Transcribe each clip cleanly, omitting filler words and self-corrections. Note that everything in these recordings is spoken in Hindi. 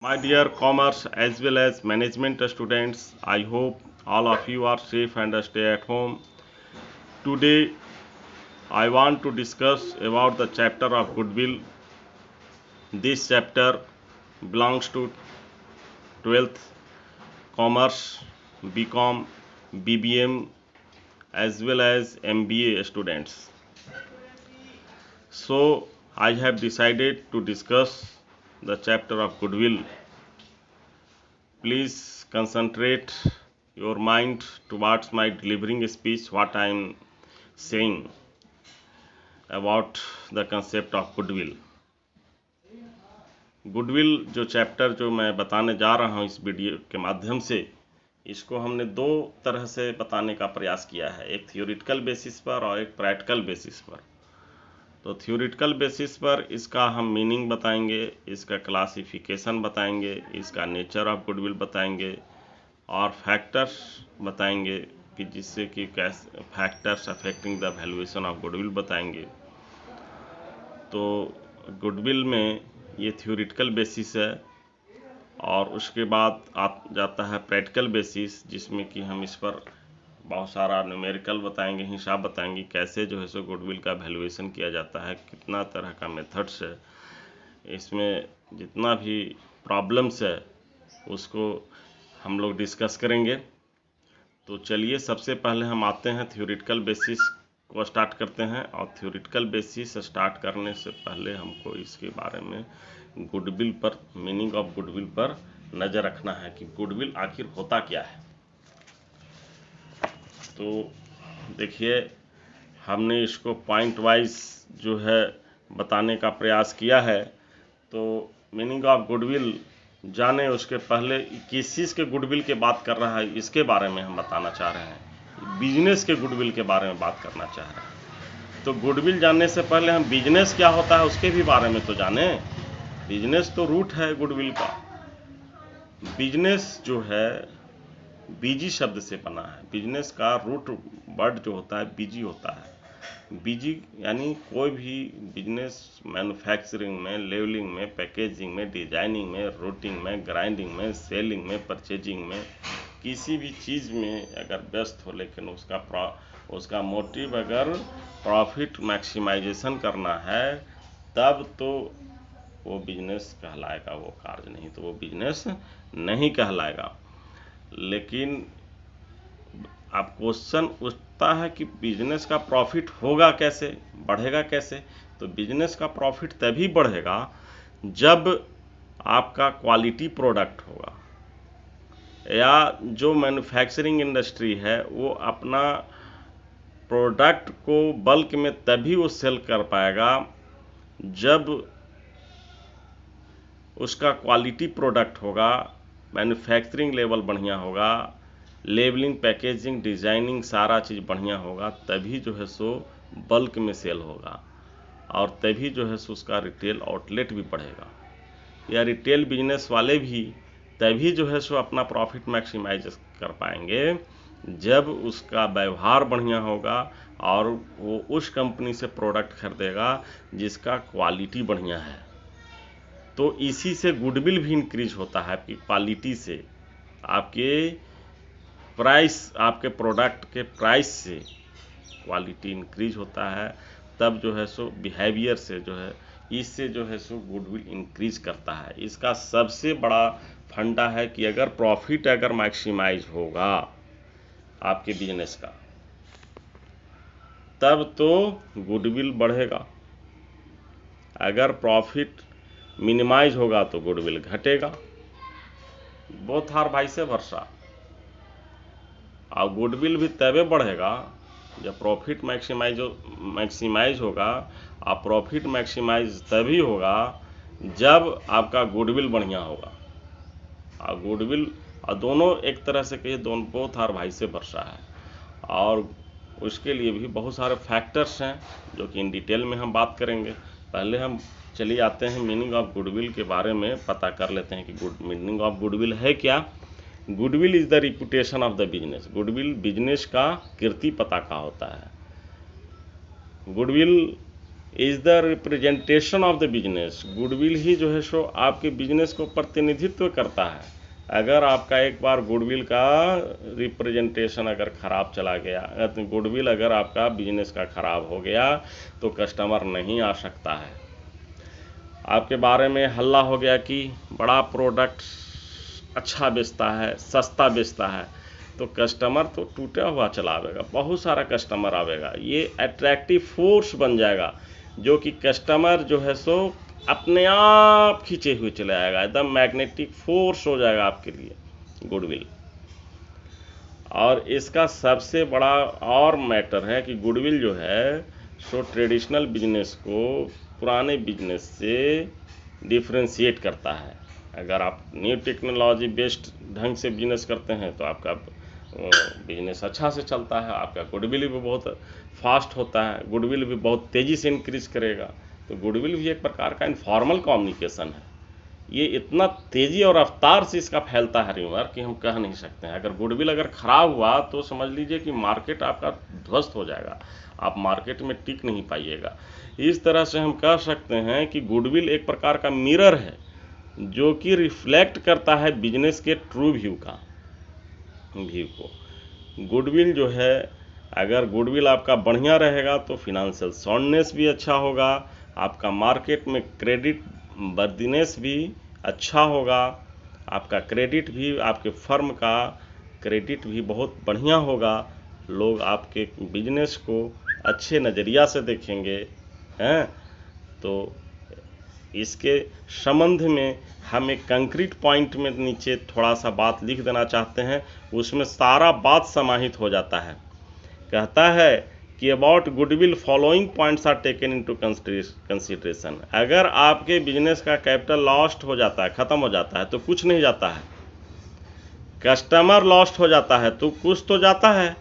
My dear commerce as well as management students, I hope all of you are safe and stay at home. Today, I want to discuss about the chapter of goodwill. This chapter belongs to 12th commerce, BCom, BBM as well as MBA students. So, I have decided to discuss the chapter of goodwill. Please concentrate your mind towards my delivering speech, what I am saying about the concept of goodwill. Goodwill जो चैप्टर जो मैं बताने जा रहा हूँ इस वीडियो के माध्यम से, इसको हमने दो तरह से बताने का प्रयास किया है, एक थियोरिटिकल बेसिस पर और एक प्रैक्टिकल बेसिस पर। तो थियोरिटिकल बेसिस पर इसका हम मीनिंग बताएंगे, इसका क्लासिफिकेशन बताएंगे, इसका नेचर ऑफ गुडविल बताएंगे और फैक्टर्स बताएंगे कि जिससे कि कैसे factors affecting the valuation of goodwill बताएंगे। तो गुडविल में ये थियोरिटिकल बेसिस है और उसके बाद आ जाता है प्रैक्टिकल बेसिस, जिसमें कि हम इस पर बहुत सारा न्यूमेरिकल बताएंगे, हिसाब बताएंगे कैसे जो है सो गुडविल का वैल्यूएशन किया जाता है, कितना तरह का मेथड्स है, इसमें जितना भी प्रॉब्लम्स है उसको हम लोग डिस्कस करेंगे। तो चलिए सबसे पहले हम आते हैं थियोरिटिकल बेसिस को स्टार्ट करते हैं। और थियोरिटिकल बेसिस स्टार्ट करने से पहले हमको इसके बारे में गुडविल पर, मीनिंग ऑफ गुडविल पर नज़र रखना है कि गुडविल आखिर होता क्या है। तो देखिए, हमने इसको पॉइंट वाइज जो है बताने का प्रयास किया है। तो मीनिंग ऑफ गुडविल जाने उसके पहले किस चीज़ के गुडविल के बात कर रहा है इसके बारे में हम बताना चाह रहे हैं, बिजनेस के गुडविल के बारे में बात करना चाह रहे हैं। तो गुडविल जानने से पहले हम बिजनेस क्या होता है उसके भी बारे में तो जानें। बिजनेस तो रूट है गुडविल का। बिजनेस जो है बीजी शब्द से बना है। बिजनेस का रूट वर्ड जो होता है बीजी होता है। बीजी यानी कोई भी बिजनेस मैन्युफैक्चरिंग में, लेवलिंग में, पैकेजिंग में, डिजाइनिंग में, रूटिंग में, ग्राइंडिंग में, सेलिंग में, परचेजिंग में, किसी भी चीज़ में अगर व्यस्त हो, लेकिन उसका मोटिव अगर प्रॉफिट मैक्सिमाइजेशन करना है, तब तो वो बिजनेस कहलाएगा, वो कार्य नहीं तो वो बिजनेस नहीं कहलाएगा। लेकिन अब क्वेश्चन उठता है कि बिजनेस का प्रॉफिट होगा कैसे, बढ़ेगा कैसे। तो बिजनेस का प्रॉफिट तभी बढ़ेगा जब आपका क्वालिटी प्रोडक्ट होगा, या जो मैन्युफैक्चरिंग इंडस्ट्री है वो अपना प्रोडक्ट को बल्क में तभी वो सेल कर पाएगा जब उसका क्वालिटी प्रोडक्ट होगा, मैन्युफैक्चरिंग लेवल बढ़िया होगा, लेबलिंग, पैकेजिंग, डिज़ाइनिंग सारा चीज़ बढ़िया होगा, तभी जो है सो बल्क में सेल होगा और तभी जो है सो उसका रिटेल आउटलेट भी बढ़ेगा। या रिटेल बिजनेस वाले भी तभी जो है सो अपना प्रॉफिट मैक्सिमाइज कर पाएंगे जब उसका व्यवहार बढ़िया होगा और वो उस कंपनी से प्रोडक्ट खरीदेगा जिसका क्वालिटी बढ़िया है। तो इसी से गुडविल भी इंक्रीज होता है, आपकी क्वालिटी से, आपके प्राइस, आपके प्रोडक्ट के प्राइस से क्वालिटी इंक्रीज होता है। तब जो है सो बिहेवियर से जो है, इससे जो है सो गुडविल इंक्रीज करता है। इसका सबसे बड़ा फंडा है कि अगर प्रॉफिट अगर मैक्सिमाइज होगा आपके बिजनेस का, तब तो गुडविल बढ़ेगा। अगर प्रॉफिट मिनिमाइज होगा तो गुडविल घटेगा। Both are vice versa. और गुडविल भी तभी बढ़ेगा जब प्रॉफिट मैक्सिमाइज होगा। और प्रॉफिट मैक्सिमाइज तभी होगा जब आपका गुडविल बढ़िया होगा। और गुडविल और दोनों एक तरह से कहिए, दोनों बोथ आर वाइस वर्सा है। और उसके लिए भी बहुत सारे फैक्टर्स हैं जो कि इन डिटेल में हम बात करेंगे। पहले हम चलिए आते हैं मीनिंग ऑफ गुडविल के बारे में पता कर लेते हैं कि मीनिंग ऑफ गुडविल है क्या। Goodwill is the reputation of the business. Goodwill business का कीर्ति पताका होता है। Goodwill is the representation of the business. Goodwill ही जो है सो आपके बिजनेस को प्रतिनिधित्व करता है। अगर आपका एक बार गुडविल का रिप्रेजेंटेशन अगर ख़राब चला गया, गुडविल अगर आपका बिजनेस का ख़राब हो गया तो कस्टमर नहीं आ सकता है। आपके बारे में हल्ला हो गया कि बड़ा प्रोडक्ट अच्छा बेचता है, सस्ता बेचता है, तो कस्टमर तो टूटा हुआ चला आवेगा, बहुत सारा कस्टमर आवेगा। ये अट्रैक्टिव फोर्स बन जाएगा जो कि कस्टमर जो है सो अपने आप खींचे हुए चले आएगा, एकदम मैग्नेटिक फोर्स हो जाएगा आपके लिए गुडविल। और इसका सबसे बड़ा और मैटर है कि गुडविल जो है सो ट्रेडिशनल बिजनेस को पुराने बिजनेस से डिफ्रेंशिएट करता है। अगर आप न्यू टेक्नोलॉजी बेस्ड ढंग से बिजनेस करते हैं तो आपका बिजनेस अच्छा से चलता है, आपका गुडविल भी बहुत फास्ट होता है, गुडविल भी बहुत तेज़ी से इंक्रीज करेगा। तो गुडविल भी एक प्रकार का इनफॉर्मल कम्युनिकेशन है। ये इतना तेज़ी और रफ्तार से इसका फैलता है र्यूमर कि हम कह नहीं सकते हैं। अगर गुडविल अगर ख़राब हुआ तो समझ लीजिए कि मार्केट आपका ध्वस्त हो जाएगा, आप मार्केट में टिक नहीं पाइएगा। इस तरह से हम कह सकते हैं कि गुडविल एक प्रकार का मिरर है जो कि रिफ्लेक्ट करता है बिजनेस के ट्रू व्यू को। गुडविल जो है, अगर गुडविल आपका बढ़िया रहेगा तो फिनेंशियल साउंडनेस भी अच्छा होगा, आपका मार्केट में क्रेडिट वर्दीनेस भी अच्छा होगा, आपका क्रेडिट भी, आपके फर्म का क्रेडिट भी बहुत बढ़िया होगा। लोग आपके बिजनेस को अच्छे नज़रिया से देखेंगे हैं। तो इसके संबंध में हम एक कंक्रीट पॉइंट में नीचे थोड़ा सा बात लिख देना चाहते हैं, उसमें सारा बात समाहित हो जाता है। कहता है कि about goodwill following points are taken into consideration. अगर आपके बिजनेस का कैपिटल लॉस्ट हो जाता है, ख़त्म हो जाता है, तो कुछ नहीं जाता है। कस्टमर लॉस्ट हो जाता है तो कुछ तो जाता है।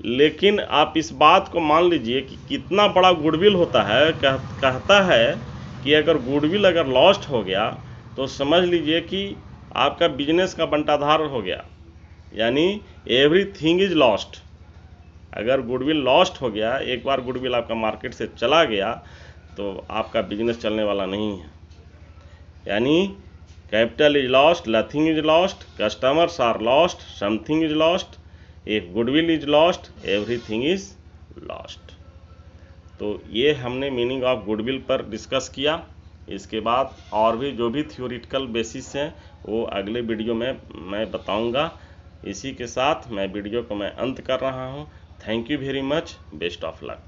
लेकिन आप इस बात को मान लीजिए कि कितना बड़ा गुडविल होता है। कहता है कि अगर गुडविल अगर लॉस्ट हो गया तो समझ लीजिए कि आपका बिजनेस का बंटाधार हो गया, यानी एवरीथिंग इज लॉस्ट। अगर गुडविल लॉस्ट हो गया, एक बार गुडविल आपका मार्केट से चला गया तो आपका बिजनेस चलने वाला नहीं है। यानी capital is lost, nothing is lost, customers are lost, something is lost, if goodwill is lost, everything is lost. तो ये हमने मीनिंग ऑफ गुडविल पर डिस्कस किया। इसके बाद और भी जो भी थ्योरेटिकल बेसिस हैं वो अगले वीडियो में मैं बताऊंगा। इसी के साथ मैं वीडियो को अंत कर रहा हूँ। Thank you very much, best of luck.